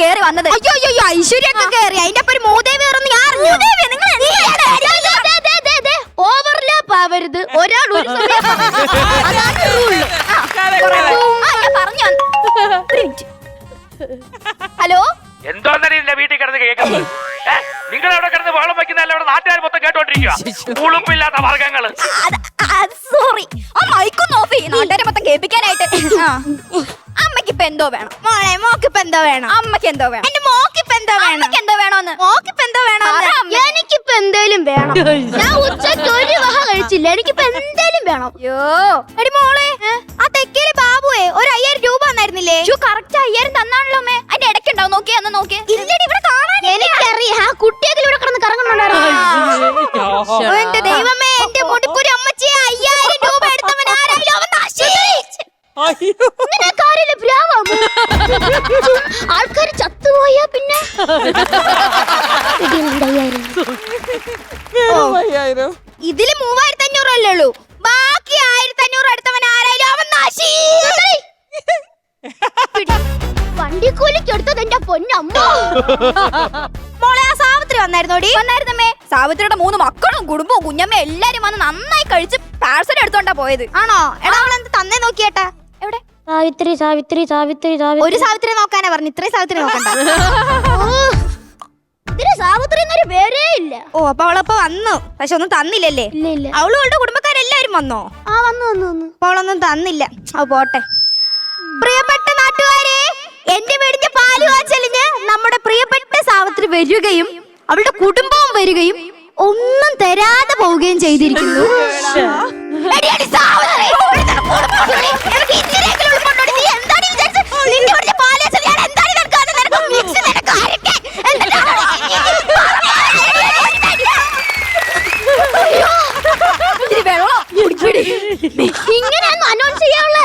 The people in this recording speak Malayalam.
കേറി വന്നത്. അയ്യോ അയ്യോ ഐശ്വര്യൊക്കെ കേറി അതിന്റെ ഒപ്പം മൂദേവി കയറുന്ന ഞാൻ അറിഞ്ഞു. ഓവർലാപ്പ് ആവരുത്. ഒരാൾ ഒരു സമയം അതാണ് റൂൾ. ഞാൻ പറഞ്ഞു. ഹലോ, എന്തോന്നറി എന്റെ വീട്ടിൽ കിടന്ന് കേൾക്കുന്നത്? നിങ്ങൾ എവിടെ കിടന്ന് വെള്ളം വെക്കുന്നതല്ല ഇവിടെ നാട്ടുകാർ മൊത്തം കേട്ടോണ്ടിരിക്കുക. ഉളുപ്പില്ലാത്ത വർഗങ്ങള്. സോറി. ആ മൈക്കൊന്ന് ഓഫ് ചെയ്യും നാട്ടുകാരെ മൊത്തം കേൾപ്പിക്കാനായിട്ട്. അമ്മയ്ക്കിപ്പൊ എന്തോ വേണം. മോളെ മോക്കിപ്പോ എന്താ വേണം? അമ്മയ്ക്ക് എന്തോ വേണം. എന്റെ മോക്കിപ്പോ എന്താ വേണം? അമ്മയ്ക്ക് എന്തോ വേണോന്ന്. മോക്കിപ്പോ എന്താ വേണം? എനിക്കിപ്പോ എന്തേലും വേണം. ഞാൻ ഉച്ചയ്ക്ക് ഒരു വഹ കഴിച്ചില്ല. എനിക്കിപ്പോ എന്തേലും വേണം. അയ്യോ എടി മോളെ, ആ തെക്കേല് ബാബുവേ ഒരു 5000 രൂപ തന്നായിരുന്നില്ലേ? കറക്റ്റ് 5000 തന്നാണല്ലോ അമ്മേ. അതിന്റെ ഇടയ്ക്കുണ്ടാവും. നോക്കിയേ, ഒന്ന് നോക്കിയേ. ഇല്ലടി ഇവിടെ കാണാൻ. എനിക്കറിയാം, ആ കുട്ടിയൊക്കെ ഇവിടെ കിടന്ന് കറങ്ങുന്നുണ്ടായിരുന്നു. എന്റെ ദൈവമേ, എന്റെ മുടിക്കുരി അമ്മച്ചിയെ 5000 രൂപ എടുത്തവൻ ആരായാലും അവൻ നശിച്ചു. നിനക്കാരില്ല ഭ്രാവാമോ? ആൾക്കാർ ചത്തുപോയാ പിന്നെ ഇതില് 3500 അല്ലേ ഉള്ളൂ. ബാക്കി 1500 എടുത്തവൻ ആരായാലും അവൻ നശിച്ചു. വണ്ടിക്കൂലിക്ക് എടുത്തത് എന്റെ പൊന്നമ്മ. മോളെ, ആ സാവിത്രി വന്നായിരുന്നോടി? വന്നായിരുന്നമ്മേ. സാവിത്രിയുടെ 3 മക്കളും കുടുംബവും കുഞ്ഞമ്മ എല്ലാരും വന്ന് നന്നായി കഴിച്ച് പാഴ്സൽ എടുത്തോണ്ടാ പോയത്. ആണോ? എടാ, അവളെന്ത് തന്നെ നോക്കിയേട്ടാ? എവിടെ? സാവിത്രി സാവിത്രി സാവിത്രി സാവിത്രി. ഒരു സാവിത്രി നോക്കാനാ പറഞ്ഞു, ഇത്രയും സാവിത്രി നോക്കണ്ട. ഇതിന് സാവിത്രി എന്നൊരു പേരേ ഇല്ല. ഓ, അപ്പൊ അവളപ്പോ വന്നു, പക്ഷെ ഒന്നും തന്നില്ലല്ലേ? ഇല്ല ഇല്ല. അവളും അവളുടെ കുടുംബക്കാരെല്ലാരും വന്നോ? ആ വന്നു വന്നു വന്നു. അപ്പൊ അവളൊന്നും തന്നില്ല. അത് പോട്ടെ. പ്രിയപ്പെട്ട നാട്ടുകാരെ, എന്റെ വീടിന്റെ പാല് കാച്ചലിന് നമ്മുടെ പ്രിയപ്പെട്ട സാവിത്രി വരികയും അവളുടെ കുടുംബവും വരികയും ഒന്നും തരാതെ പോവുകയും ചെയ്തിരിക്കുന്നു. എടി, എടി സാവിത്രി, ഇവിടുത്തെ കുടുംബം എനിക്ക് ഇത്തിരിയെങ്കിലും ഉൾക്കൊണ്ടോടി. നീ എന്താണ് വിചാരിച്ചത്? നിന്റെ വീടിന്റെ പാല് കാച്ചൽ ഞാൻ എന്താണ് നിനക്കാതെ നിനക്ക് മിക്സ് നിനക്ക് ആരൊക്കെ ഇങ്ങനെയൊന്നും അനൗൺസ് ചെയ്യാനുള്ള